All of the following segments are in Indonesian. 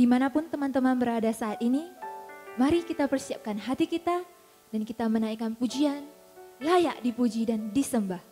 Dimanapun teman-teman berada saat ini, mari kita persiapkan hati kita dan kita menaikkan pujian, layak dipuji dan disembah.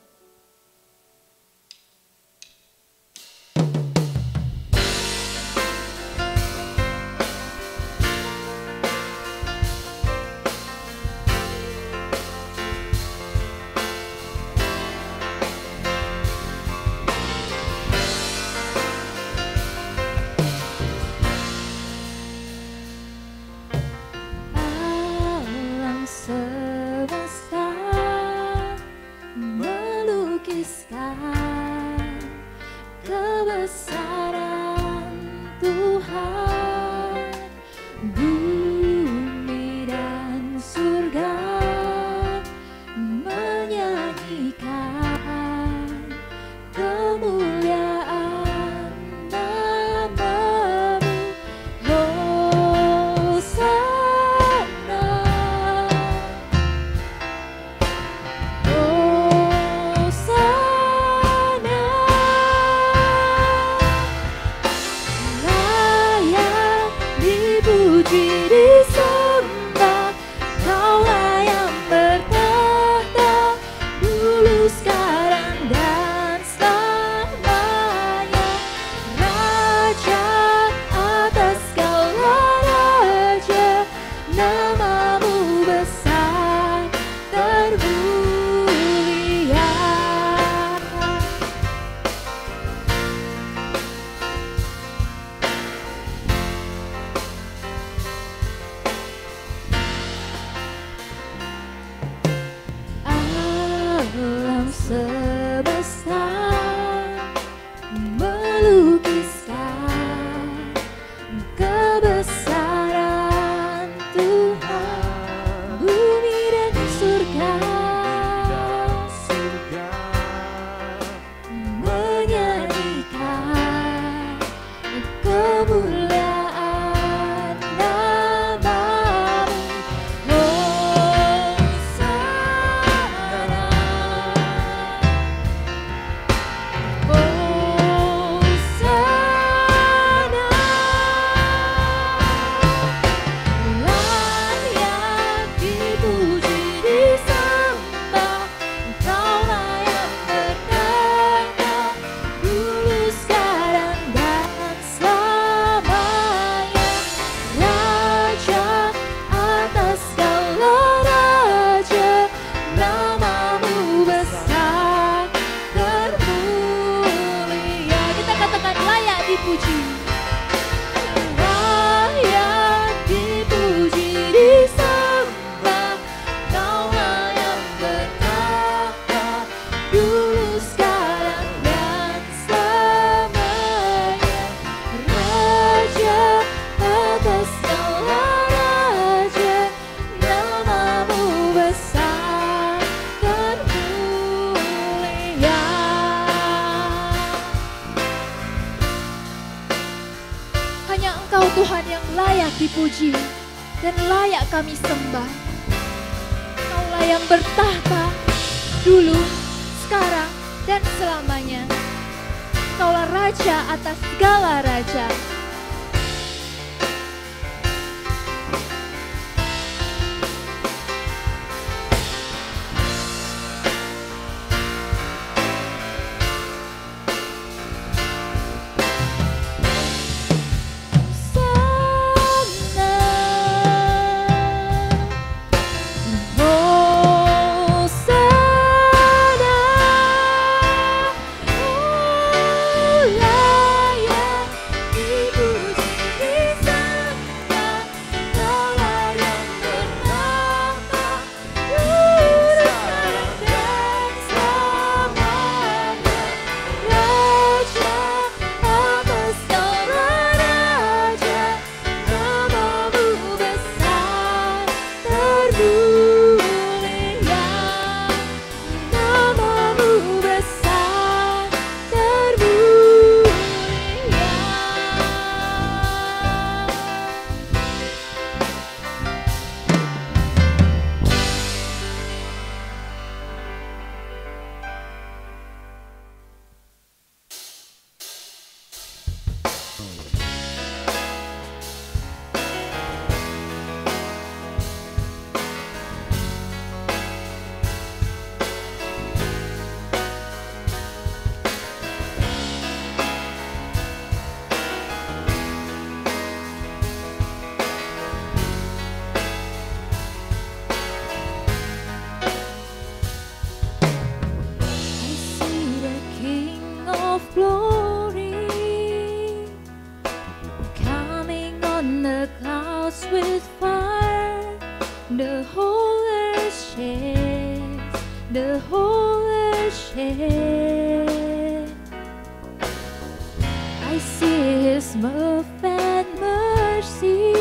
Tuhan yang layak dipuji dan layak kami sembah. Kaulah yang bertahta dulu, sekarang, dan selamanya. Kaulah Raja atas segala raja. Layak His love and mercy,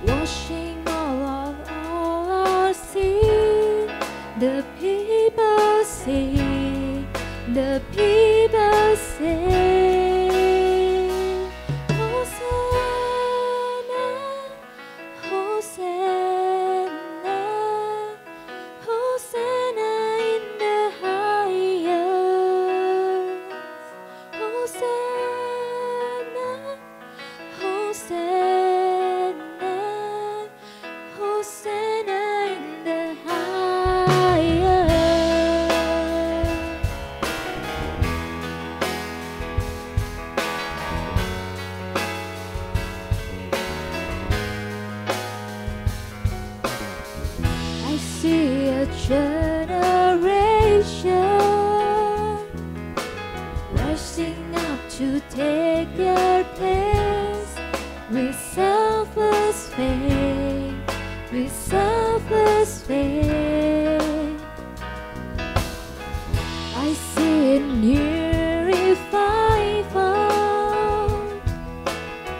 washing all our sin. The people sing, the people sing, Hosanna, Hosanna, Hosanna in the highest. Hosanna, Hosanna, Hosanna in the highest. I see a generation rising up to take their place with selfless faith, with selfless faith. I see a new revival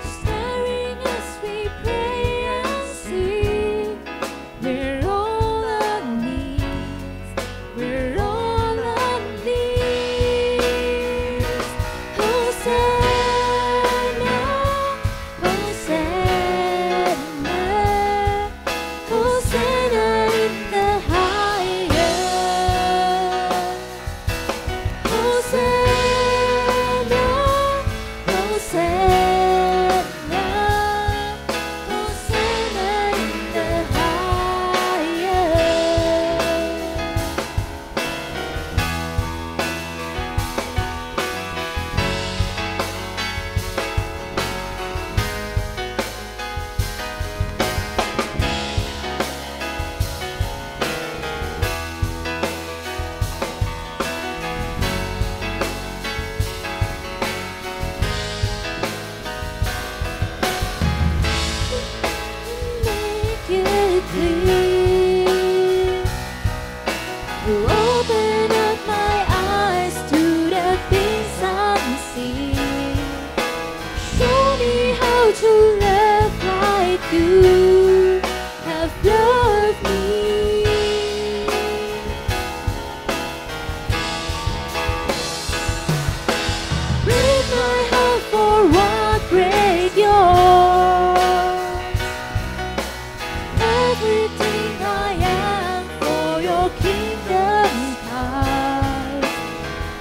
stirring as we pray and sing. We're all on knees, we're all on knees. Hosanna, Hosanna, Hosanna in the highest. Hosanna, Hosanna, Hosanna in the make it clear. You open up my eyes to the things unseen. Show me how to love like you have loved me. Break my heart for what break yours. Everything I am for your kingdom's cause.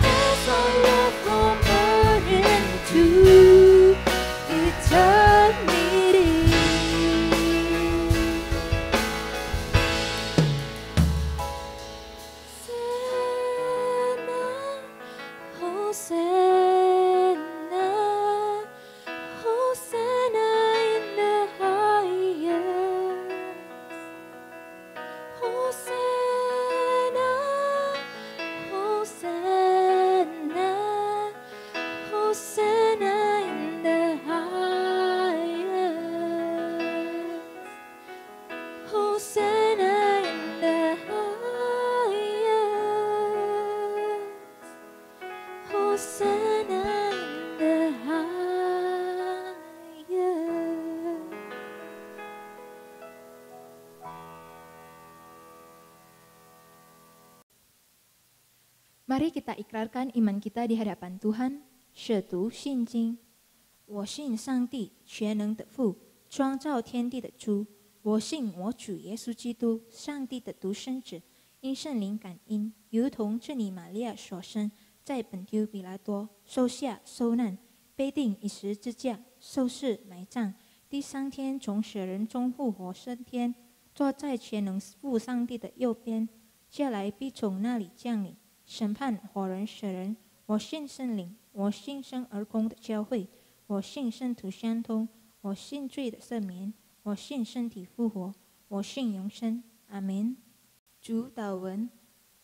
As I love from earth into eternity. Hosanna, Hosanna, Hosanna in the highest. Hosanna, Hosanna, Hosanna in the highest. Hosanna in the highest. Hosanna in the highest. Mari kita ikrarkan iman kita di hadapan Tuhan. 阅读信经，我信上帝全能的父，创造天地的主。我信我主耶稣基督，上帝的独生子，因圣灵感应，如同这里玛利亚所生，在本丢比拉多受下受难，被钉以十字架，受死埋葬，第三天从死人中复活升天，坐在全能父上帝的右边，将来必从那里降临，审判活人死人。我信圣灵，我信生而公的教会，我信圣徒相通，我信罪的赦免，我信身体复活，我信永生。阿门。主祷文：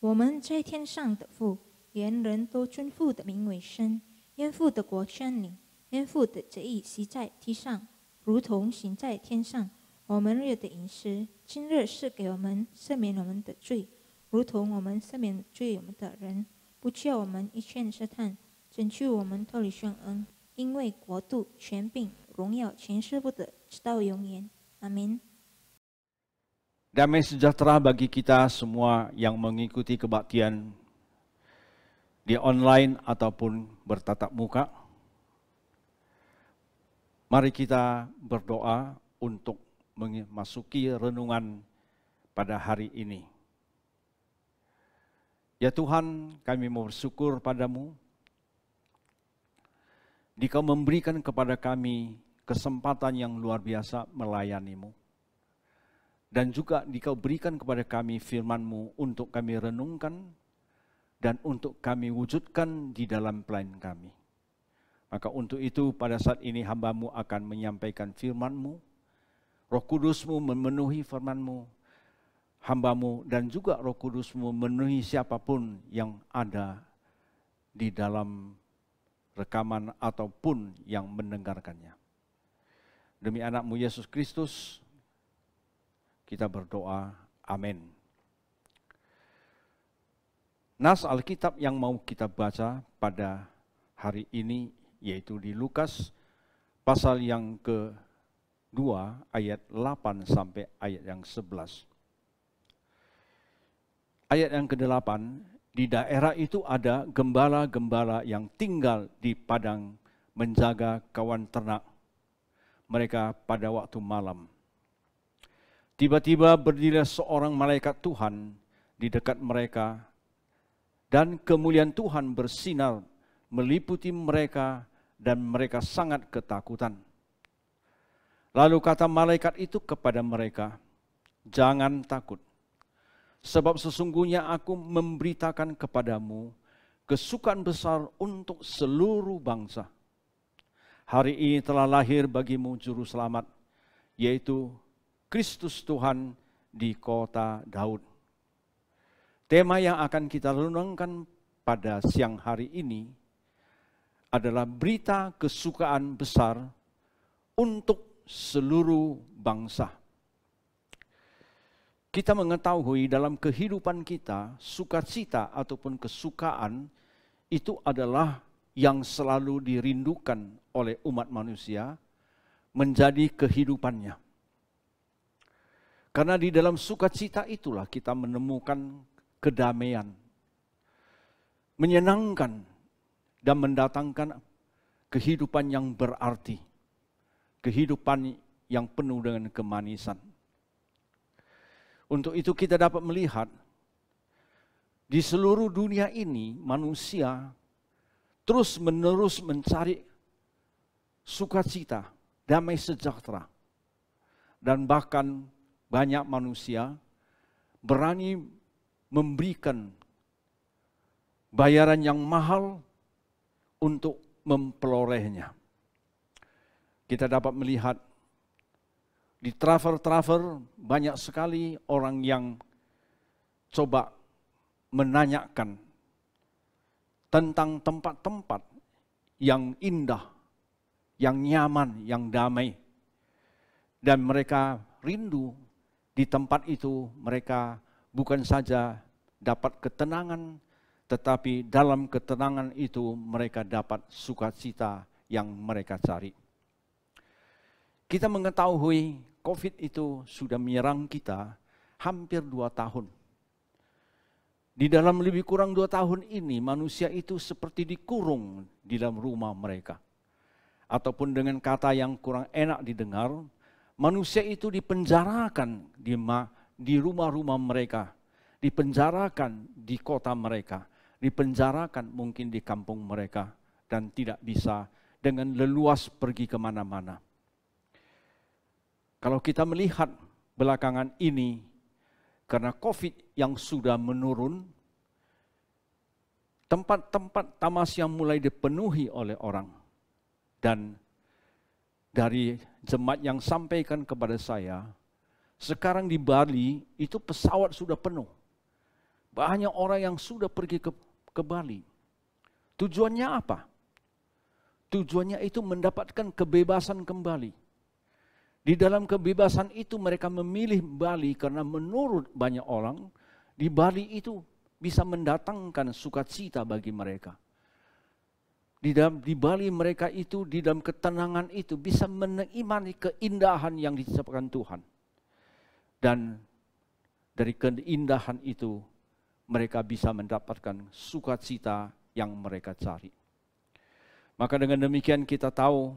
我们在天上的父，愿人都尊父的名为圣。愿父的国降临，愿父的旨意行在地上，如同行在天上。我们日的饮食，今日赐给我们，赦免我们的罪，如同我们赦免罪我们的人，不叫我们一劝试探，拯去我们脱离眩恩，因为国度、权柄、荣耀全是不得，直到永远。阿门。 Damai sejahtera bagi kita semua yang mengikuti kebaktian di online ataupun bertatap muka. Mari kita berdoa untuk memasuki renungan pada hari ini. Ya Tuhan, kami mau bersyukur padamu. Dikau memberikan kepada kami kesempatan yang luar biasa melayani-Mu. Dan juga Dikau berikan kepada kami firman-Mu untuk kami renungkan dan untuk kami wujudkan di dalam pelayanan kami. Maka untuk itu pada saat ini hamba-Mu akan menyampaikan firman-Mu. Roh Kudus-Mu memenuhi firman-Mu, hamba-Mu dan juga Roh Kudus-Mu memenuhi siapapun yang ada di dalam rekaman ataupun yang mendengarkannya. Demi anak-Mu Yesus Kristus, kita berdoa, amin. Nas Alkitab yang mau kita baca pada hari ini yaitu di Lukas pasal yang ke-2 ayat 8 sampai ayat yang 11. Ayat yang ke-8, di daerah itu ada gembala-gembala yang tinggal di padang menjaga kawan ternak mereka pada waktu malam. Tiba-tiba berdiri seorang malaikat Tuhan di dekat mereka dan kemuliaan Tuhan bersinar meliputi mereka dan mereka sangat ketakutan. Lalu kata malaikat itu kepada mereka, "Jangan takut. Sebab sesungguhnya aku memberitakan kepadamu kesukaan besar untuk seluruh bangsa. Hari ini telah lahir bagimu juru selamat, yaitu Kristus Tuhan di kota Daud." Tema yang akan kita renungkan pada siang hari ini adalah berita kesukaan besar untuk seluruh bangsa. Kita mengetahui dalam kehidupan kita, sukacita ataupun kesukaan itu adalah yang selalu dirindukan oleh umat manusia menjadi kehidupannya. Karena di dalam sukacita itulah kita menemukan kedamaian, menyenangkan dan mendatangkan kehidupan yang berarti, kehidupan yang penuh dengan kemanisan. Untuk itu kita dapat melihat di seluruh dunia ini manusia terus-menerus mencari sukacita, damai sejahtera. Dan bahkan banyak manusia berani memberikan bayaran yang mahal untuk memperolehnya. Kita dapat melihat di travel-travel banyak sekali orang yang coba menanyakan tentang tempat-tempat yang indah, yang nyaman, yang damai. Dan mereka rindu di tempat itu mereka bukan saja dapat ketenangan, tetapi dalam ketenangan itu mereka dapat sukacita yang mereka cari. Kita mengetahui COVID itu sudah menyerang kita hampir 2 tahun. Di dalam lebih kurang 2 tahun ini manusia itu seperti dikurung di dalam rumah mereka. Ataupun dengan kata yang kurang enak didengar, manusia itu dipenjarakan di rumah-rumah mereka, dipenjarakan di kota mereka, dipenjarakan mungkin di kampung mereka, dan tidak bisa dengan leluas pergi kemana-mana. Kalau kita melihat belakangan ini, karena COVID yang sudah menurun, tempat-tempat tamasya mulai dipenuhi oleh orang. Dan dari jemaat yang sampaikan kepada saya, sekarang di Bali itu pesawat sudah penuh. Banyak orang yang sudah pergi ke Bali. Tujuannya apa? Tujuannya itu mendapatkan kebebasan kembali. Di dalam kebebasan itu mereka memilih Bali karena menurut banyak orang, di Bali itu bisa mendatangkan sukacita bagi mereka. di balik mereka itu, di dalam ketenangan itu, bisa menikmati keindahan yang diciptakan Tuhan. Dan dari keindahan itu, mereka bisa mendapatkan sukacita yang mereka cari. Maka dengan demikian kita tahu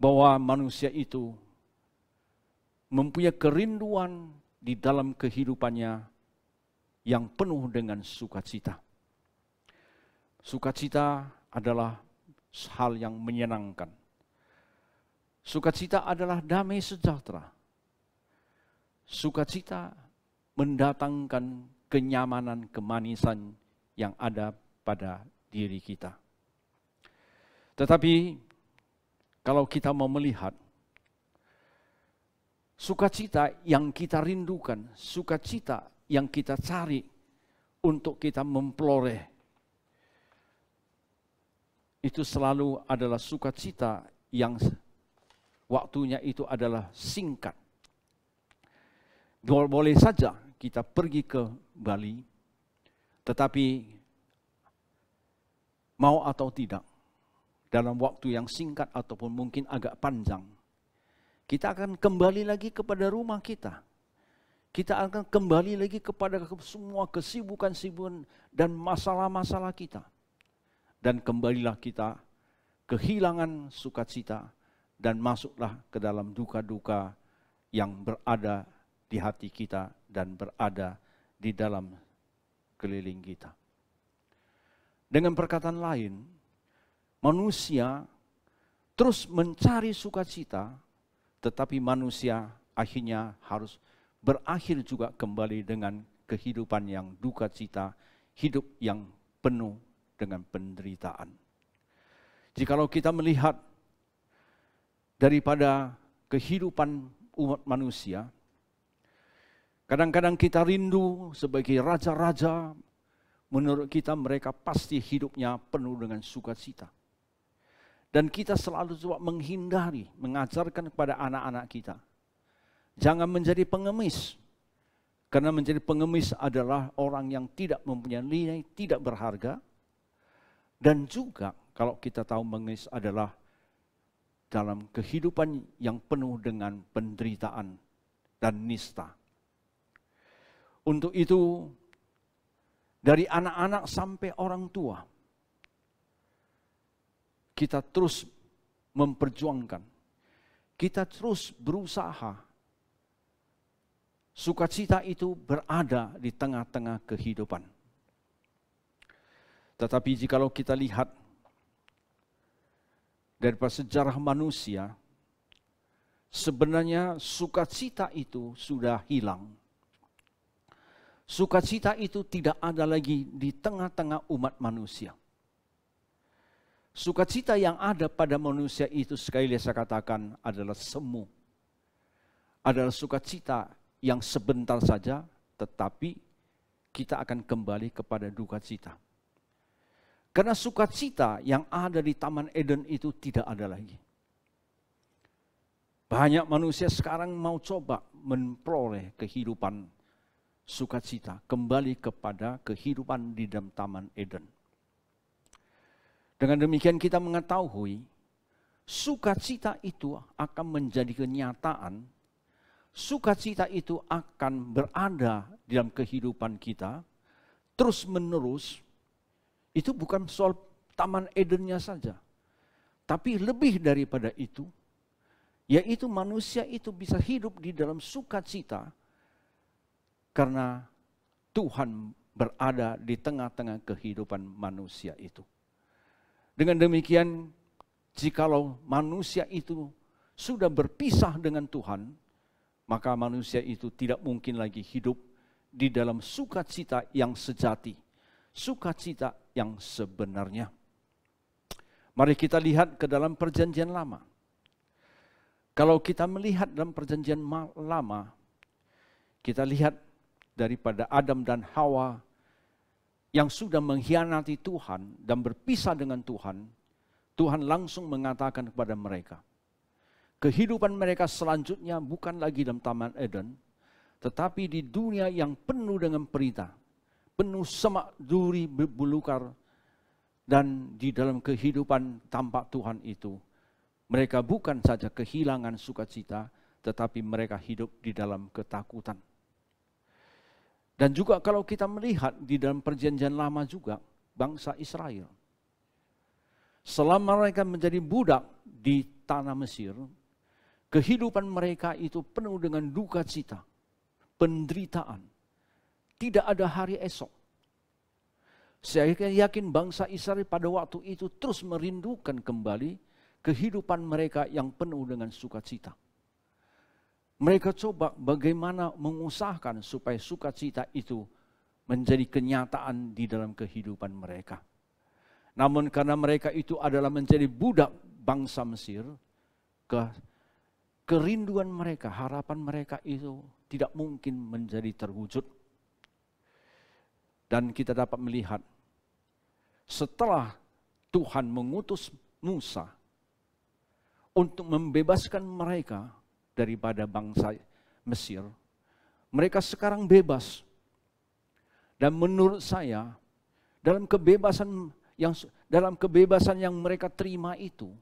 bahwa manusia itu mempunyai kerinduan di dalam kehidupannya yang penuh dengan sukacita. Sukacita adalah hal yang menyenangkan. Sukacita adalah damai sejahtera. Sukacita mendatangkan kenyamanan, kemanisan yang ada pada diri kita. Tetapi kalau kita mau melihat sukacita yang kita rindukan, sukacita yang kita cari untuk kita memperoleh, itu selalu adalah sukacita yang waktunya itu adalah singkat. Boleh saja kita pergi ke Bali, tetapi mau atau tidak, dalam waktu yang singkat ataupun mungkin agak panjang, kita akan kembali lagi kepada rumah kita. Kita akan kembali lagi kepada semua kesibukan-kesibukan dan masalah-masalah kita. Dan kembalilah kita kehilangan sukacita dan masuklah ke dalam duka-duka yang berada di hati kita dan berada di dalam keliling kita. Dengan perkataan lain, manusia terus mencari sukacita, tetapi manusia akhirnya harus berakhir juga kembali dengan kehidupan yang duka cita, hidup yang penuh dengan penderitaan. Jikalau kita melihat daripada kehidupan umat manusia, kadang-kadang kita rindu sebagai raja-raja, menurut kita mereka pasti hidupnya penuh dengan sukacita. Dan kita selalu coba menghindari, mengajarkan kepada anak-anak kita, jangan menjadi pengemis. Karena menjadi pengemis adalah orang yang tidak mempunyai nilai, tidak berharga. Dan juga kalau kita tahu mengemis adalah dalam kehidupan yang penuh dengan penderitaan dan nista. Untuk itu, dari anak-anak sampai orang tua, kita terus memperjuangkan, kita terus berusaha. Sukacita itu berada di tengah-tengah kehidupan. Tetapi jikalau kita lihat daripada sejarah manusia, sebenarnya sukacita itu sudah hilang. Sukacita itu tidak ada lagi di tengah-tengah umat manusia. Sukacita yang ada pada manusia itu, sekali lagi saya katakan, adalah semu. Adalah sukacita yang sebentar saja, tetapi kita akan kembali kepada duka cita. Karena sukacita yang ada di Taman Eden itu tidak ada lagi. Banyak manusia sekarang mau coba memperoleh kehidupan sukacita, kembali kepada kehidupan di dalam Taman Eden. Dengan demikian kita mengetahui sukacita itu akan menjadi kenyataan, sukacita itu akan berada di dalam kehidupan kita terus menerus. Itu bukan soal Taman Edennya saja, tapi lebih daripada itu, yaitu manusia itu bisa hidup di dalam sukacita karena Tuhan berada di tengah-tengah kehidupan manusia itu. Dengan demikian, jikalau manusia itu sudah berpisah dengan Tuhan, maka manusia itu tidak mungkin lagi hidup di dalam sukacita yang sejati, sukacita yang sebenarnya. Mari kita lihat ke dalam Perjanjian Lama. Kalau kita melihat dalam Perjanjian Lama, kita lihat daripada Adam dan Hawa yang sudah mengkhianati Tuhan dan berpisah dengan Tuhan, Tuhan langsung mengatakan kepada mereka, kehidupan mereka selanjutnya bukan lagi dalam Taman Eden, tetapi di dunia yang penuh dengan perintah, penuh semak duri berbulukar, Dan di dalam kehidupan tanpa Tuhan itu, mereka bukan saja kehilangan sukacita, tetapi mereka hidup di dalam ketakutan. Dan juga kalau kita melihat di dalam perjanjian lama juga, bangsa Israel, selama mereka menjadi budak di tanah Mesir, kehidupan mereka itu penuh dengan duka cita, penderitaan. Tidak ada hari esok. Saya yakin bangsa Israel pada waktu itu terus merindukan kembali kehidupan mereka yang penuh dengan sukacita. Mereka coba bagaimana mengusahakan supaya sukacita itu menjadi kenyataan di dalam kehidupan mereka. Namun karena mereka itu adalah menjadi budak bangsa Mesir, kerinduan mereka, harapan mereka itu tidak mungkin menjadi terwujud. Dan kita dapat melihat setelah Tuhan mengutus Musa untuk membebaskan mereka daripada bangsa Mesir, mereka sekarang bebas. Dan menurut saya, dalam kebebasan yang mereka terima itu,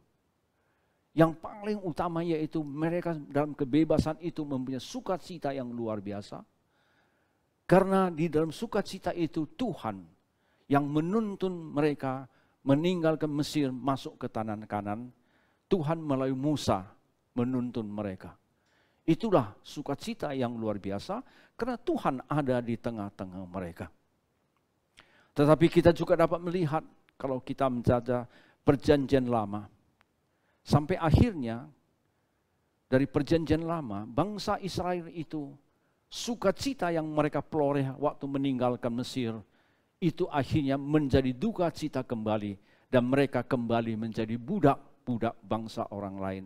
yang paling utama yaitu mereka dalam kebebasan itu mempunyai sukacita yang luar biasa. Karena di dalam sukacita itu Tuhan yang menuntun mereka meninggalkan Mesir masuk ke tanah Kanan. Tuhan melalui Musa menuntun mereka. Itulah sukacita yang luar biasa karena Tuhan ada di tengah-tengah mereka. Tetapi kita juga dapat melihat kalau kita menjajah perjanjian lama, sampai akhirnya dari perjanjian lama, bangsa Israel itu sukacita yang mereka peroleh waktu meninggalkan Mesir, itu akhirnya menjadi duka cita kembali. Dan mereka kembali menjadi budak-budak bangsa orang lain.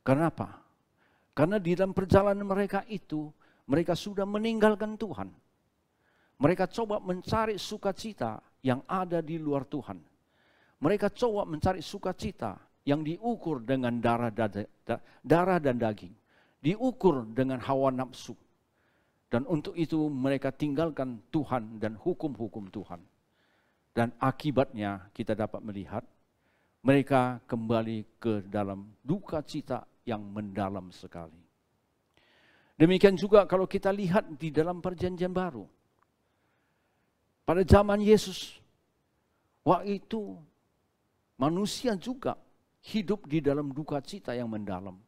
Kenapa? Karena di dalam perjalanan mereka itu, mereka sudah meninggalkan Tuhan. Mereka coba mencari sukacita yang ada di luar Tuhan. Mereka coba mencari sukacita yang diukur dengan darah dan daging. Diukur dengan hawa nafsu. Dan untuk itu mereka tinggalkan Tuhan dan hukum-hukum Tuhan. Dan akibatnya kita dapat melihat mereka kembali ke dalam duka cita yang mendalam sekali. Demikian juga kalau kita lihat di dalam perjanjian baru. Pada zaman Yesus, waktu itu manusia juga hidup di dalam duka cita yang mendalam.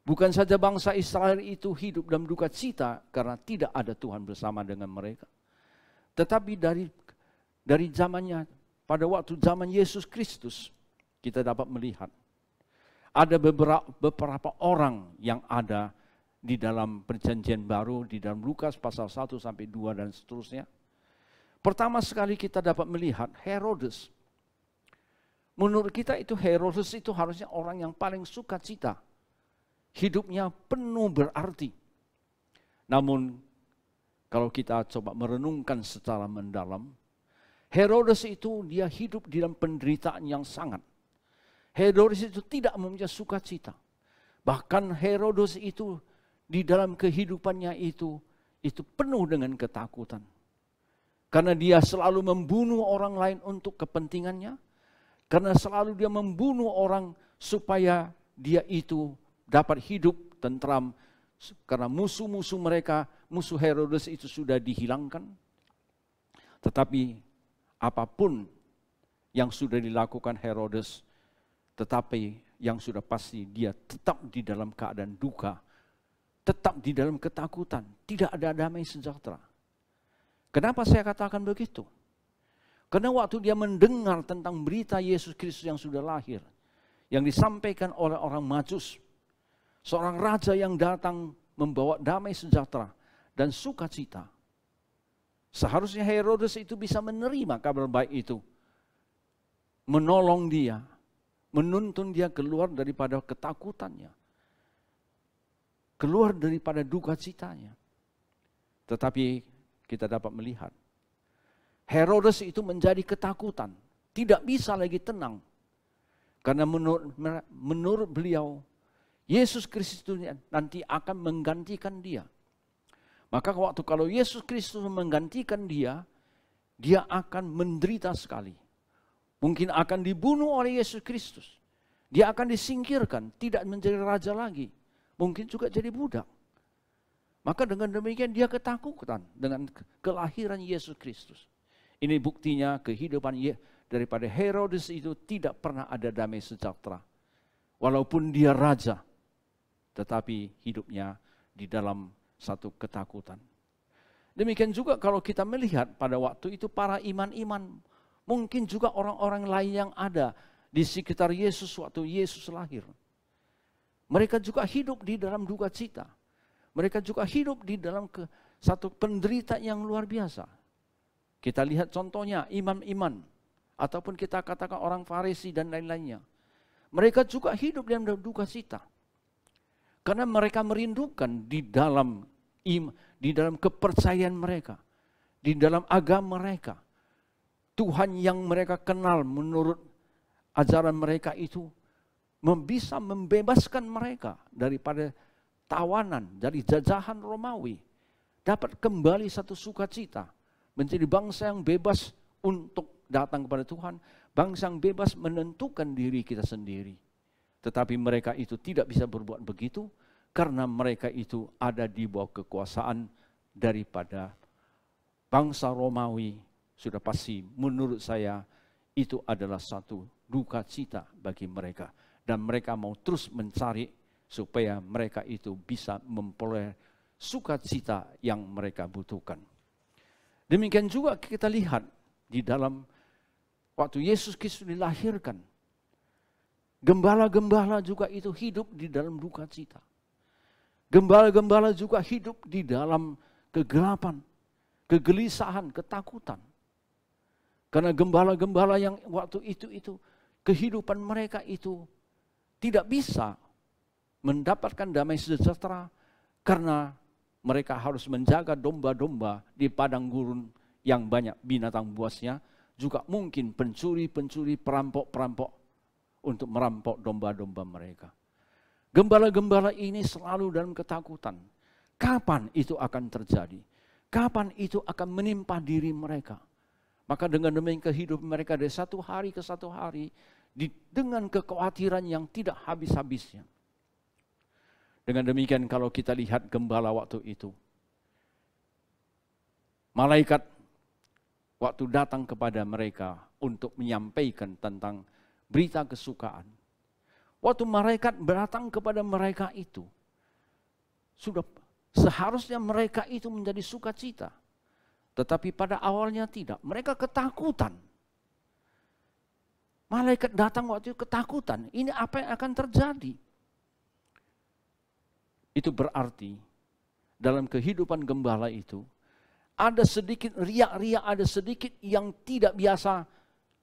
Bukan saja bangsa Israel itu hidup dalam duka cita karena tidak ada Tuhan bersama dengan mereka. Tetapi dari zamannya, pada waktu zaman Yesus Kristus, kita dapat melihat ada beberapa orang yang ada di dalam perjanjian baru, di dalam Lukas pasal 1 sampai 2 dan seterusnya. Pertama sekali kita dapat melihat Herodes. Menurut kita itu Herodes itu harusnya orang yang paling sukacita. Hidupnya penuh berarti. Namun kalau kita coba merenungkan secara mendalam, Herodes itu dia hidup di dalam penderitaan yang sangat. Herodes itu tidak mempunyai sukacita. Bahkan Herodes itu di dalam kehidupannya itu penuh dengan ketakutan. Karena dia selalu membunuh orang lain untuk kepentingannya. Karena selalu dia membunuh orang supaya dia itu dapat hidup tentram, karena musuh-musuh mereka, musuh Herodes itu sudah dihilangkan. Tetapi apapun yang sudah dilakukan Herodes, tetapi yang sudah pasti dia tetap di dalam keadaan duka, tetap di dalam ketakutan, tidak ada damai sejahtera. Kenapa saya katakan begitu? Karena waktu dia mendengar tentang berita Yesus Kristus yang sudah lahir, yang disampaikan oleh orang Majus, seorang raja yang datang membawa damai sejahtera dan sukacita. Seharusnya Herodes itu bisa menerima kabar baik itu. Menolong dia, menuntun dia keluar daripada ketakutannya. Keluar daripada duka citanya. Tetapi kita dapat melihat, Herodes itu menjadi ketakutan. Tidak bisa lagi tenang. Karena menurut beliau, Yesus Kristus nanti akan menggantikan dia. Maka waktu kalau Yesus Kristus menggantikan dia, dia akan menderita sekali. Mungkin akan dibunuh oleh Yesus Kristus. Dia akan disingkirkan, tidak menjadi raja lagi. Mungkin juga jadi budak. Maka dengan demikian dia ketakutan dengan kelahiran Yesus Kristus. Ini buktinya kehidupan daripada Herodes itu tidak pernah ada damai sejahtera. Walaupun dia raja, tetapi hidupnya di dalam satu ketakutan. Demikian juga kalau kita melihat pada waktu itu para iman-iman, mungkin juga orang-orang lain yang ada di sekitar Yesus waktu Yesus lahir. Mereka juga hidup di dalam duka cita. Mereka juga hidup di dalam satu penderitaan yang luar biasa. Kita lihat contohnya imam-imam, ataupun kita katakan orang Farisi dan lain-lainnya. Mereka juga hidup dalam duka cita. Karena mereka merindukan di dalam kepercayaan mereka, di dalam agama mereka, Tuhan yang mereka kenal menurut ajaran mereka itu bisa membebaskan mereka daripada tawanan, dari jajahan Romawi, dapat kembali satu sukacita, menjadi bangsa yang bebas untuk datang kepada Tuhan, bangsa yang bebas menentukan diri kita sendiri. Tetapi mereka itu tidak bisa berbuat begitu, karena mereka itu ada di bawah kekuasaan daripada bangsa Romawi. Sudah pasti menurut saya itu adalah satu duka cita bagi mereka. Dan mereka mau terus mencari supaya mereka itu bisa memperoleh sukacita yang mereka butuhkan. Demikian juga kita lihat di dalam waktu Yesus Kristus dilahirkan. Gembala-gembala juga itu hidup di dalam duka cita. Gembala-gembala juga hidup di dalam kegelapan, kegelisahan, ketakutan. Karena gembala-gembala yang waktu itu kehidupan mereka itu tidak bisa mendapatkan damai sejahtera karena mereka harus menjaga domba-domba di padang gurun yang banyak binatang buasnya, juga mungkin pencuri-pencuri, perampok-perampok untuk merampok domba-domba mereka. Gembala-gembala ini selalu dalam ketakutan. Kapan itu akan terjadi? Kapan itu akan menimpa diri mereka? Maka dengan demikian kehidupan mereka dari satu hari ke satu hari dengan kekhawatiran yang tidak habis-habisnya. Dengan demikian kalau kita lihat gembala waktu itu, malaikat waktu datang kepada mereka untuk menyampaikan tentang berita kesukaan. Waktu malaikat datang kepada mereka itu, sudah seharusnya mereka itu menjadi sukacita. Tetapi pada awalnya tidak, mereka ketakutan. Malaikat datang waktu itu ketakutan, ini apa yang akan terjadi? Itu berarti dalam kehidupan gembala itu ada sedikit riak-riak, ada sedikit yang tidak biasa.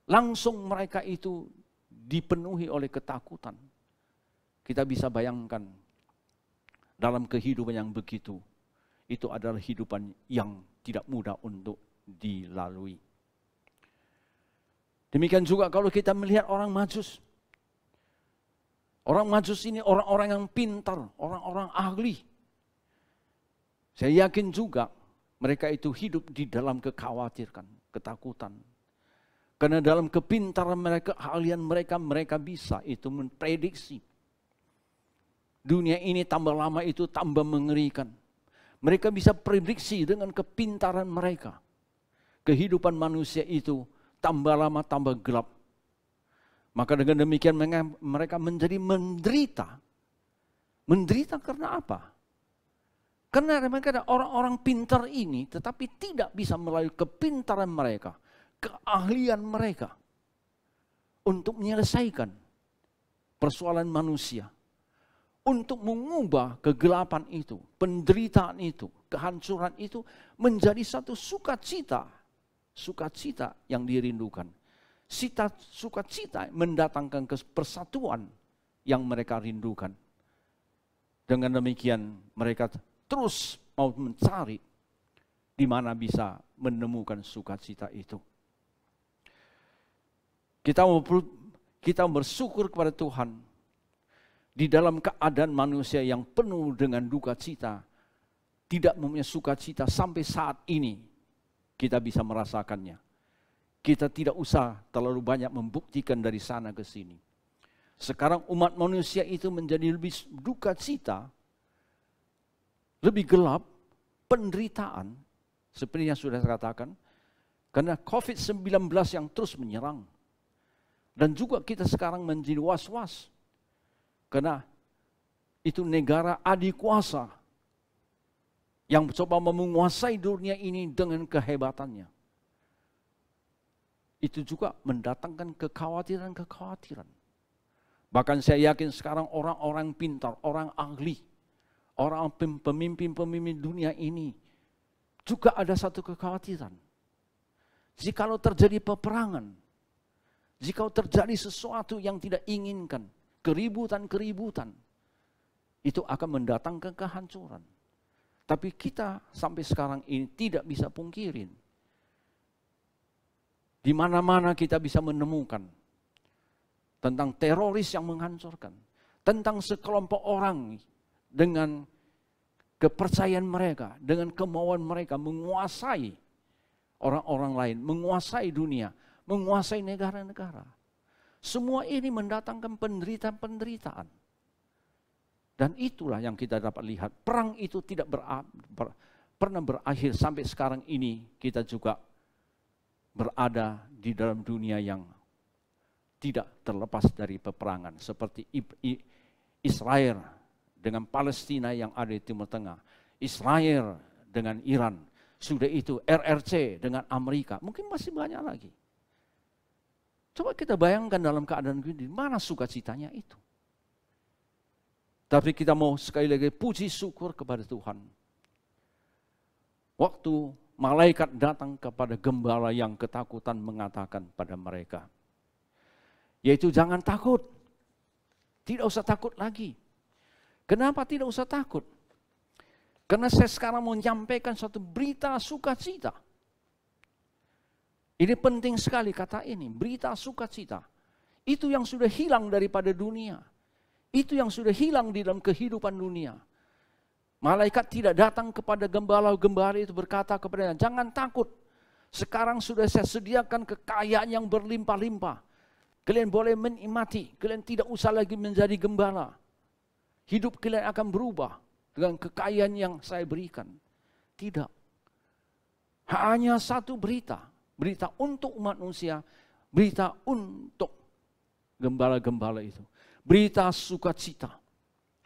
Langsung mereka itu dipenuhi oleh ketakutan. Kita bisa bayangkan dalam kehidupan yang begitu, itu adalah kehidupan yang tidak mudah untuk dilalui. Demikian juga kalau kita melihat orang Majus. Orang Majus ini orang-orang yang pintar, orang-orang ahli. Saya yakin juga mereka itu hidup di dalam kekhawatiran, ketakutan. Karena dalam kepintaran mereka, keahlian mereka, mereka bisa itu memprediksi. Dunia ini tambah lama itu tambah mengerikan. Mereka bisa prediksi dengan kepintaran mereka. Kehidupan manusia itu tambah lama tambah gelap. Maka dengan demikian mereka menjadi menderita. Menderita karena apa? Karena mereka ada orang-orang pintar ini tetapi tidak bisa melalui kepintaran mereka, keahlian mereka untuk menyelesaikan persoalan manusia. Untuk mengubah kegelapan itu, penderitaan itu, kehancuran itu menjadi satu sukacita. Sukacita yang dirindukan. Sukacita mendatangkan persatuan yang mereka rindukan. Dengan demikian mereka terus mau mencari di mana bisa menemukan sukacita itu. Kita bersyukur kepada Tuhan di dalam keadaan manusia yang penuh dengan duka cita, tidak mempunyai sukacita sampai saat ini kita bisa merasakannya. kita tidak usah terlalu banyak membuktikan dari sana ke sini. Sekarang umat manusia itu menjadi lebih duka cita, lebih gelap, penderitaan, seperti yang sudah saya katakan, karena COVID-19 yang terus menyerang. Dan juga kita sekarang menjadi was-was, karena itu negara adikuasa yang coba menguasai dunia ini dengan kehebatannya. Itu juga mendatangkan kekhawatiran-kekhawatiran. Bahkan saya yakin sekarang orang-orang pintar, orang ahli, orang pemimpin-pemimpin dunia ini juga ada satu kekhawatiran. Jikalau terjadi peperangan, jikalau terjadi sesuatu yang tidak inginkan, keributan-keributan, itu akan mendatangkan kehancuran. Tapi kita sampai sekarang ini tidak bisa pungkirin. Di mana-mana kita bisa menemukan tentang teroris yang menghancurkan, tentang sekelompok orang dengan kepercayaan mereka, dengan kemauan mereka menguasai orang-orang lain, menguasai dunia, menguasai negara-negara. Semua ini mendatangkan penderitaan-penderitaan. Dan itulah yang kita dapat lihat. Perang itu tidak pernah berakhir sampai sekarang ini. Kita juga berada di dalam dunia yang tidak terlepas dari peperangan. Seperti Israel dengan Palestina yang ada di Timur Tengah. Israel dengan Iran. Sudah itu RRC dengan Amerika. Mungkin masih banyak lagi. Coba kita bayangkan dalam keadaan begini, mana sukacitanya itu. Tapi kita mau sekali lagi puji syukur kepada Tuhan. Waktu malaikat datang kepada gembala yang ketakutan mengatakan pada mereka, yaitu jangan takut, tidak usah takut lagi. Kenapa tidak usah takut? Karena saya sekarang mau menyampaikan suatu berita sukacita. Ini penting sekali kata ini, berita sukacita. Itu yang sudah hilang daripada dunia. Itu yang sudah hilang di dalam kehidupan dunia. Malaikat tidak datang kepada gembala-gembala itu berkata kepadanya, jangan takut. Sekarang sudah saya sediakan kekayaan yang berlimpah-limpah. Kalian boleh menikmati, kalian tidak usah lagi menjadi gembala. Hidup kalian akan berubah dengan kekayaan yang saya berikan. Tidak. Hanya satu berita. Berita untuk umat manusia, berita untuk gembala-gembala itu. Berita sukacita.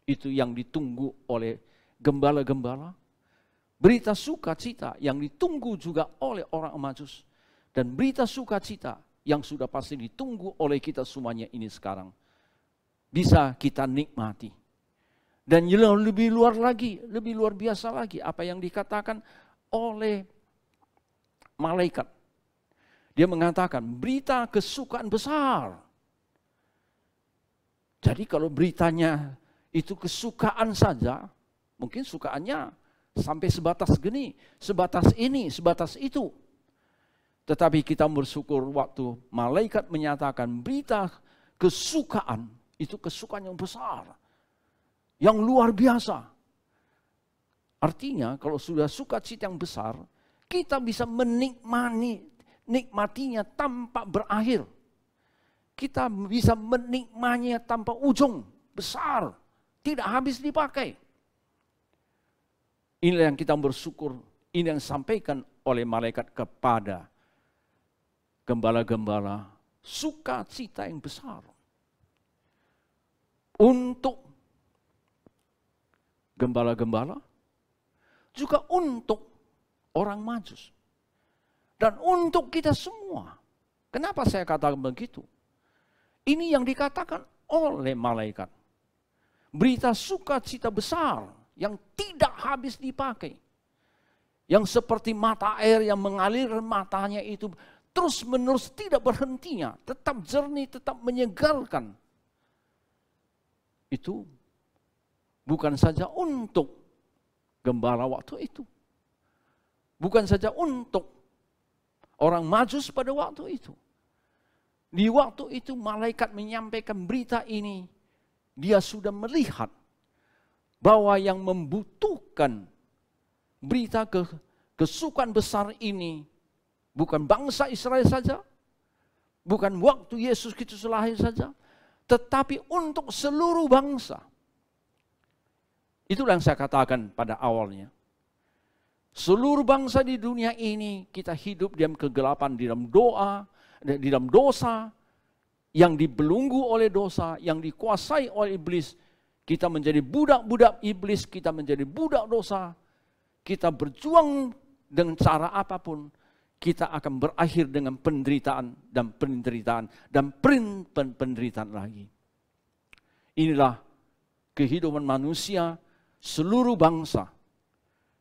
Itu yang ditunggu oleh gembala-gembala. Berita sukacita yang ditunggu juga oleh orang Majus. Dan berita sukacita yang sudah pasti ditunggu oleh kita semuanya ini sekarang. Bisa kita nikmati. Dan lebih luar lagi, lebih luar biasa lagi apa yang dikatakan oleh malaikat. Dia mengatakan berita kesukaan besar. Jadi kalau beritanya itu kesukaan saja, mungkin sukaannya sampai sebatas gini, sebatas ini, sebatas itu. Tetapi kita bersyukur waktu malaikat menyatakan berita kesukaan, itu kesukaan yang besar, yang luar biasa. Artinya kalau sudah sukacita yang besar, kita bisa menikmatinya tanpa berakhir. Kita bisa menikmatinya tanpa ujung, besar, tidak habis dipakai. Inilah yang kita bersyukur, ini yang disampaikan oleh malaikat kepada gembala-gembala, sukacita yang besar. Untuk gembala-gembala, juga untuk orang Majus. Dan untuk kita semua. Kenapa saya katakan begitu? Ini yang dikatakan oleh malaikat. Berita sukacita besar yang tidak habis dipakai. Yang seperti mata air yang mengalir matanya itu terus-menerus tidak berhentinya. Tetap jernih, tetap menyegarkan. Itu bukan saja untuk gembala waktu itu. Bukan saja untuk orang Majus pada waktu itu. Di waktu itu malaikat menyampaikan berita ini, dia sudah melihat bahwa yang membutuhkan berita kesukaan besar ini bukan bangsa Israel saja, bukan waktu Yesus Kristus lahir saja, tetapi untuk seluruh bangsa. Itulah yang saya katakan pada awalnya. Seluruh bangsa di dunia ini kita hidup dalam kegelapan, di dalam di dalam dosa, yang dibelenggu oleh dosa, yang dikuasai oleh iblis. Kita menjadi budak-budak iblis, kita menjadi budak dosa. Kita berjuang dengan cara apapun, kita akan berakhir dengan penderitaan dan penderitaan dan penderitaan lagi. Inilah kehidupan manusia seluruh bangsa.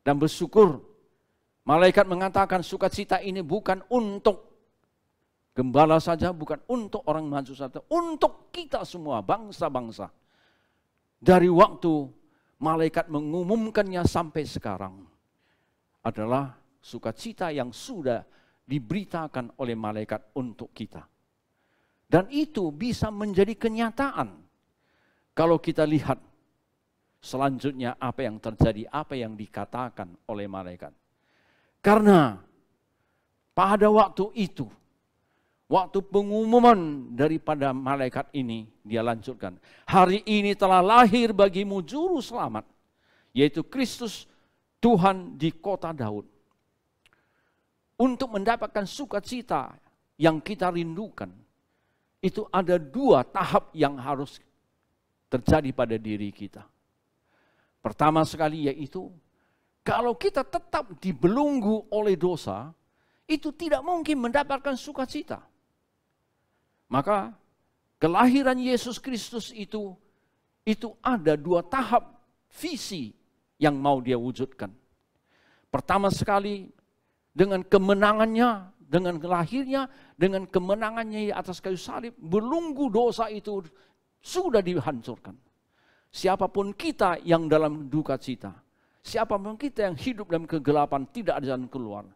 Dan bersyukur, malaikat mengatakan sukacita ini bukan untuk gembala saja, bukan untuk orang maju saja, untuk kita semua, bangsa-bangsa. Dari waktu malaikat mengumumkannya sampai sekarang adalah sukacita yang sudah diberitakan oleh malaikat untuk kita. Dan itu bisa menjadi kenyataan kalau kita lihat selanjutnya apa yang terjadi, apa yang dikatakan oleh malaikat. Karena pada waktu itu, waktu pengumuman daripada malaikat ini, dia lanjutkan. Hari ini telah lahir bagimu juru selamat, yaitu Kristus Tuhan di kota Daud. Untuk mendapatkan sukacita yang kita rindukan, itu ada dua tahap yang harus terjadi pada diri kita. Pertama sekali yaitu, kalau kita tetap dibelenggu oleh dosa, itu tidak mungkin mendapatkan sukacita. Maka kelahiran Yesus Kristus itu ada dua tahap visi yang mau dia wujudkan. Pertama sekali dengan kemenangannya, dengan lahirnya, dengan kemenangannya di atas kayu salib, belenggu dosa itu sudah dihancurkan. Siapapun kita yang dalam duka cita, siapapun kita yang hidup dalam kegelapan, tidak ada jalan keluar.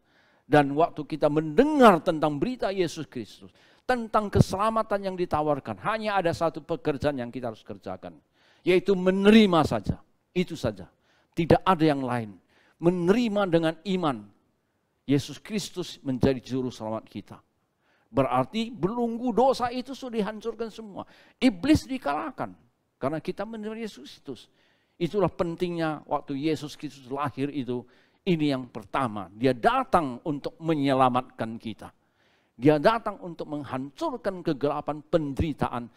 Dan waktu kita mendengar tentang berita Yesus Kristus, tentang keselamatan yang ditawarkan, hanya ada satu pekerjaan yang kita harus kerjakan, yaitu menerima saja. Itu saja, tidak ada yang lain. Menerima dengan iman Yesus Kristus menjadi juru selamat kita. Berarti belenggu dosa itu sudah dihancurkan semua. Iblis dikalahkan karena kita menerima Yesus Kristus. Itulah pentingnya waktu Yesus Kristus lahir itu. Ini yang pertama, dia datang untuk menyelamatkan kita. Dia datang untuk menghancurkan kegelapan penderitaan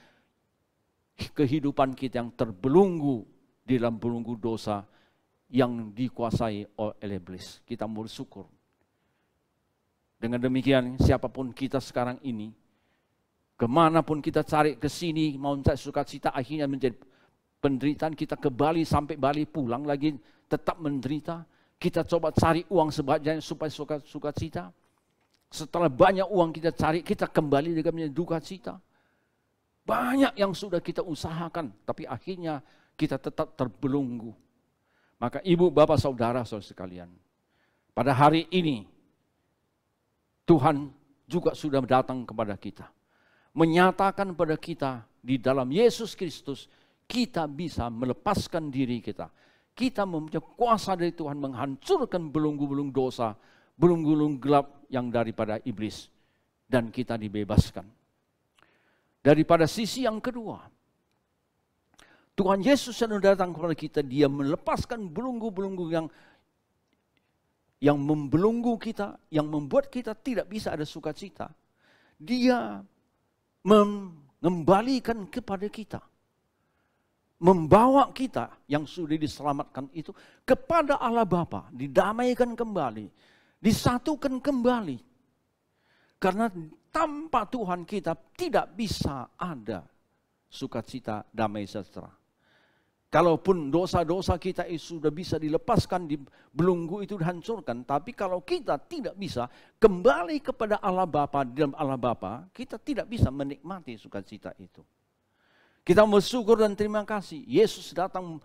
kehidupan kita yang terbelenggu di dalam belenggu dosa yang dikuasai oleh iblis. Kita bersyukur. Dengan demikian, siapapun kita sekarang ini, kemanapun kita cari ke sini, mau mencari sukacita, akhirnya menjadi penderitaan. Kita ke Bali, sampai Bali pulang lagi, tetap menderita. Kita coba cari uang sebanyak supaya sukacita. Setelah banyak uang kita cari, kita kembali dengan menjadi duka cita. Banyak yang sudah kita usahakan, tapi akhirnya kita tetap terbelenggu. Maka ibu, bapak, saudara sekalian, pada hari ini, Tuhan juga sudah datang kepada kita. Menyatakan kepada kita, di dalam Yesus Kristus, kita bisa melepaskan diri kita. Kita mempunyai kuasa dari Tuhan menghancurkan belenggu-belenggu dosa, belenggu-belenggu gelap yang daripada iblis. Dan kita dibebaskan. Daripada sisi yang kedua, Tuhan Yesus yang datang kepada kita, dia melepaskan belenggu-belenggu yang membelenggu kita, yang membuat kita tidak bisa ada sukacita. Dia mengembalikan kepada kita. Membawa kita yang sudah diselamatkan itu kepada Allah Bapa, didamaikan kembali, disatukan kembali. Karena tanpa Tuhan kita tidak bisa ada sukacita, damai sejahtera. Kalaupun dosa-dosa kita itu sudah bisa dilepaskan, di belenggu itu dihancurkan, tapi kalau kita tidak bisa kembali kepada Allah Bapa, di dalam Allah Bapa, kita tidak bisa menikmati sukacita itu. Kita bersyukur dan terima kasih. Yesus datang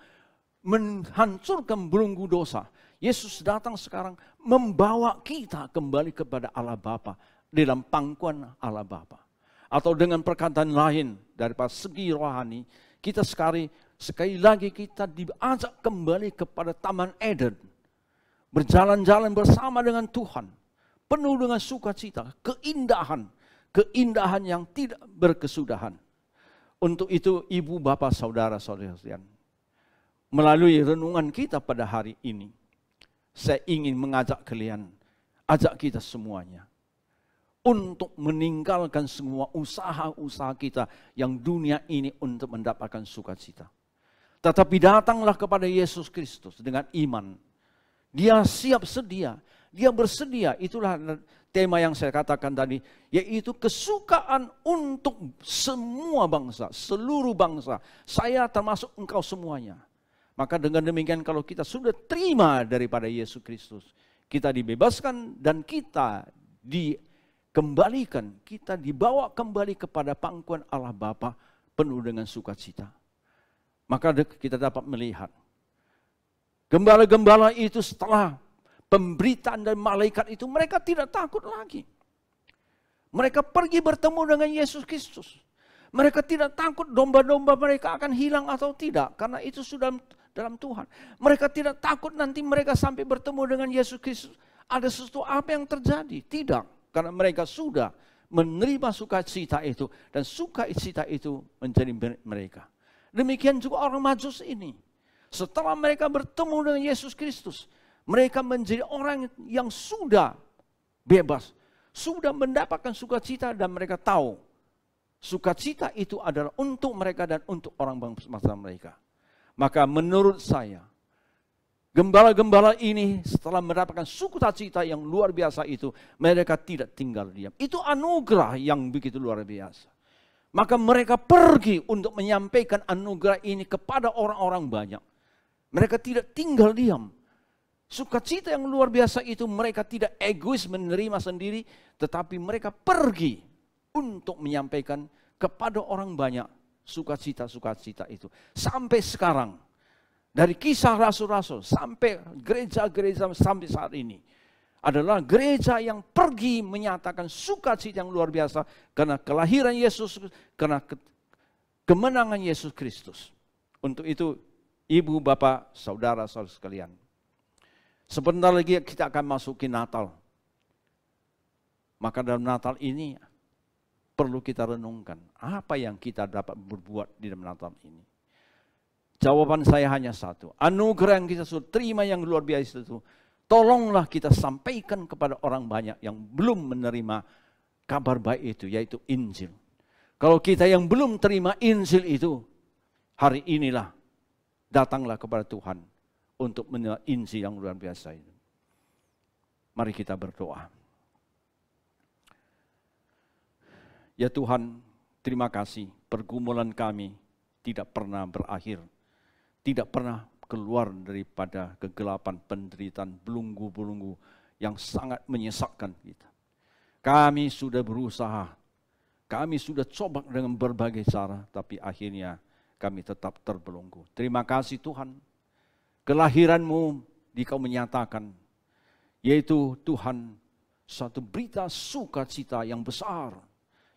menghancurkan belenggu dosa. Yesus datang sekarang membawa kita kembali kepada Allah Bapa dalam pangkuan Allah Bapa. Atau dengan perkataan lain daripada segi rohani, kita sekali lagi kita diajak kembali kepada Taman Eden. Berjalan-jalan bersama dengan Tuhan. penuh dengan sukacita, keindahan, keindahan yang tidak berkesudahan. Untuk itu ibu, bapak, saudara-saudara sekalian, melalui renungan kita pada hari ini, saya ingin mengajak kalian, ajak kita semuanya, untuk meninggalkan semua usaha-usaha kita yang dunia ini untuk mendapatkan sukacita. Tetapi datanglah kepada Yesus Kristus dengan iman. Dia siap sedia, dia bersedia. Itulah tema yang saya katakan tadi, yaitu kesukaan untuk semua bangsa, seluruh bangsa. Saya termasuk engkau semuanya. Maka dengan demikian kalau kita sudah terima daripada Yesus Kristus, kita dibebaskan dan kita dikembalikan, kita dibawa kembali kepada pangkuan Allah Bapa penuh dengan sukacita. Maka kita dapat melihat gembala-gembala itu setelah pemberitaan dari malaikat itu, mereka tidak takut lagi. Mereka pergi bertemu dengan Yesus Kristus. Mereka tidak takut domba-domba mereka akan hilang atau tidak, karena itu sudah dalam Tuhan. Mereka tidak takut nanti mereka sampai bertemu dengan Yesus Kristus, ada sesuatu apa yang terjadi. Tidak, karena mereka sudah menerima sukacita itu, dan sukacita itu menjadi milik mereka. Demikian juga orang Majus ini. Setelah mereka bertemu dengan Yesus Kristus, mereka menjadi orang yang sudah bebas, sudah mendapatkan sukacita, dan mereka tahu sukacita itu adalah untuk mereka dan untuk orang bangsa mereka. Maka menurut saya, gembala-gembala ini setelah mendapatkan sukacita yang luar biasa itu, mereka tidak tinggal diam. Itu anugerah yang begitu luar biasa. Maka mereka pergi untuk menyampaikan anugerah ini kepada orang-orang banyak. Mereka tidak tinggal diam. Sukacita yang luar biasa itu mereka tidak egois menerima sendiri, tetapi mereka pergi untuk menyampaikan kepada orang banyak sukacita-sukacita itu. Sampai sekarang, dari kisah rasul-rasul sampai gereja-gereja sampai saat ini, adalah gereja yang pergi menyatakan sukacita yang luar biasa karena kelahiran Yesus, karena kemenangan Yesus Kristus. Untuk itu, ibu, bapak, saudara-saudara sekalian, sebentar lagi kita akan masuki Natal. Maka dalam Natal ini perlu kita renungkan, apa yang kita dapat berbuat di dalam Natal ini. Jawaban saya hanya satu, anugerah yang kita sudah terima yang luar biasa itu, tolonglah kita sampaikan kepada orang banyak yang belum menerima kabar baik itu, yaitu Injil. Kalau kita yang belum terima Injil itu, hari inilah datanglah kepada Tuhan untuk menerima Injil yang luar biasa itu. Mari kita berdoa. Ya Tuhan, terima kasih pergumulan kami tidak pernah berakhir, tidak pernah keluar daripada kegelapan penderitaan belenggu-belenggu yang sangat menyesakkan kita. Kami sudah berusaha, kami sudah coba dengan berbagai cara, tapi akhirnya kami tetap terbelenggu. Terima kasih Tuhan, kelahiran-Mu Kau menyatakan, yaitu Tuhan, satu berita sukacita yang besar,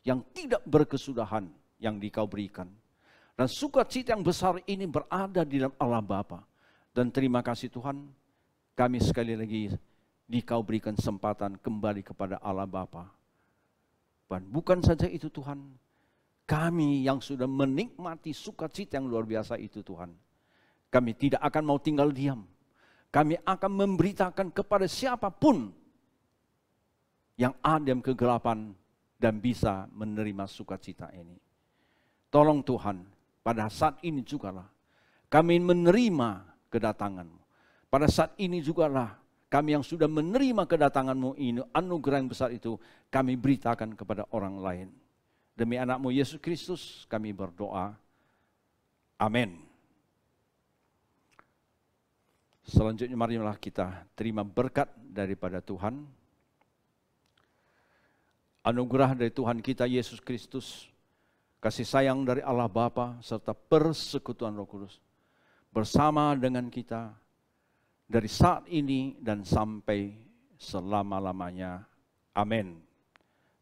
yang tidak berkesudahan yang Kau berikan. Dan sukacita yang besar ini berada di dalam Allah Bapa. Dan terima kasih Tuhan, kami sekali lagi Kau berikan kesempatan kembali kepada Allah Bapa. Dan bukan saja itu Tuhan, kami yang sudah menikmati sukacita yang luar biasa itu Tuhan, kami tidak akan mau tinggal diam. Kami akan memberitakan kepada siapapun yang ada dalam kegelapan dan bisa menerima sukacita ini. Tolong Tuhan, pada saat ini jugalah kami menerima kedatangan-Mu. Pada saat ini jugalah kami yang sudah menerima kedatangan-Mu ini, anugerah yang besar itu, kami beritakan kepada orang lain. Demi anak-Mu Yesus Kristus kami berdoa. Amin. Selanjutnya marilah kita terima berkat daripada Tuhan. Anugerah dari Tuhan kita Yesus Kristus, kasih sayang dari Allah Bapa serta persekutuan Roh Kudus bersama dengan kita dari saat ini dan sampai selama-lamanya. Amin.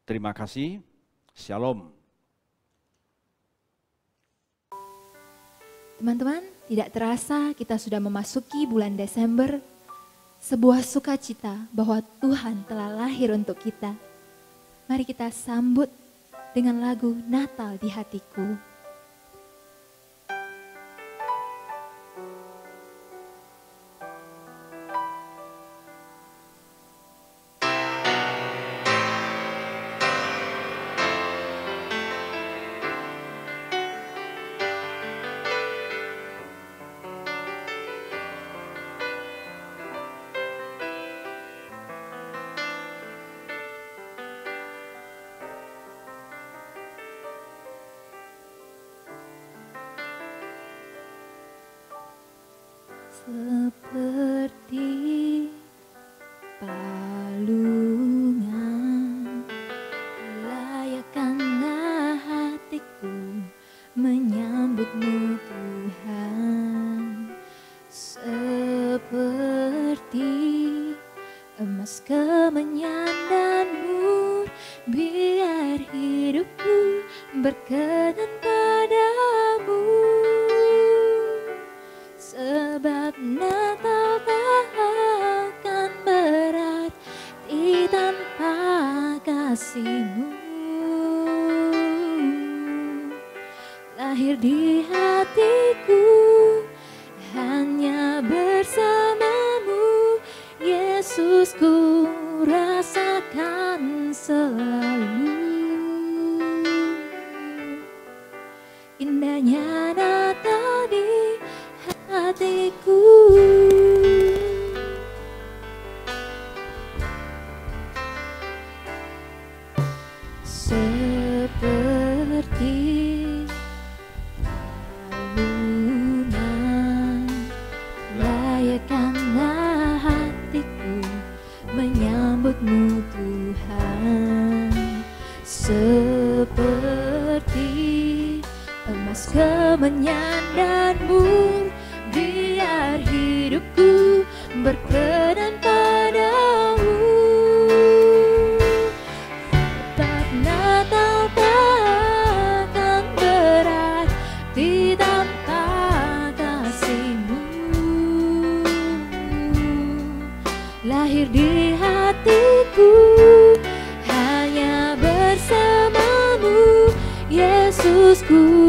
Terima kasih. Shalom. Teman-teman, tidak terasa kita sudah memasuki bulan Desember. sebuah sukacita bahwa Tuhan telah lahir untuk kita. Mari kita sambut dengan lagu Natal di Hatiku. Seperti palungan, layakkanlah hatiku menyambutmu Tuhan. Seperti emas kemenyan dan mur, biar hidupku berkenan padamu. Sebab Natal tak akan berarti tanpa kasih-Mu. Lahir di hatiku hanya bersama-Mu, Yesus, ku rasakan selalu. Indahnya Natal di hatiku. Seperti palungan, layakkanlah hatiku menyambut-Mu Tuhan. Seperti emas kemenyan dan mur, biar hidupku berkenan padamu. Sebab Natal tak akan berarti tanpa kasih-Mu. Lahir di hatiku hanya bersama-Mu, Yesus, ku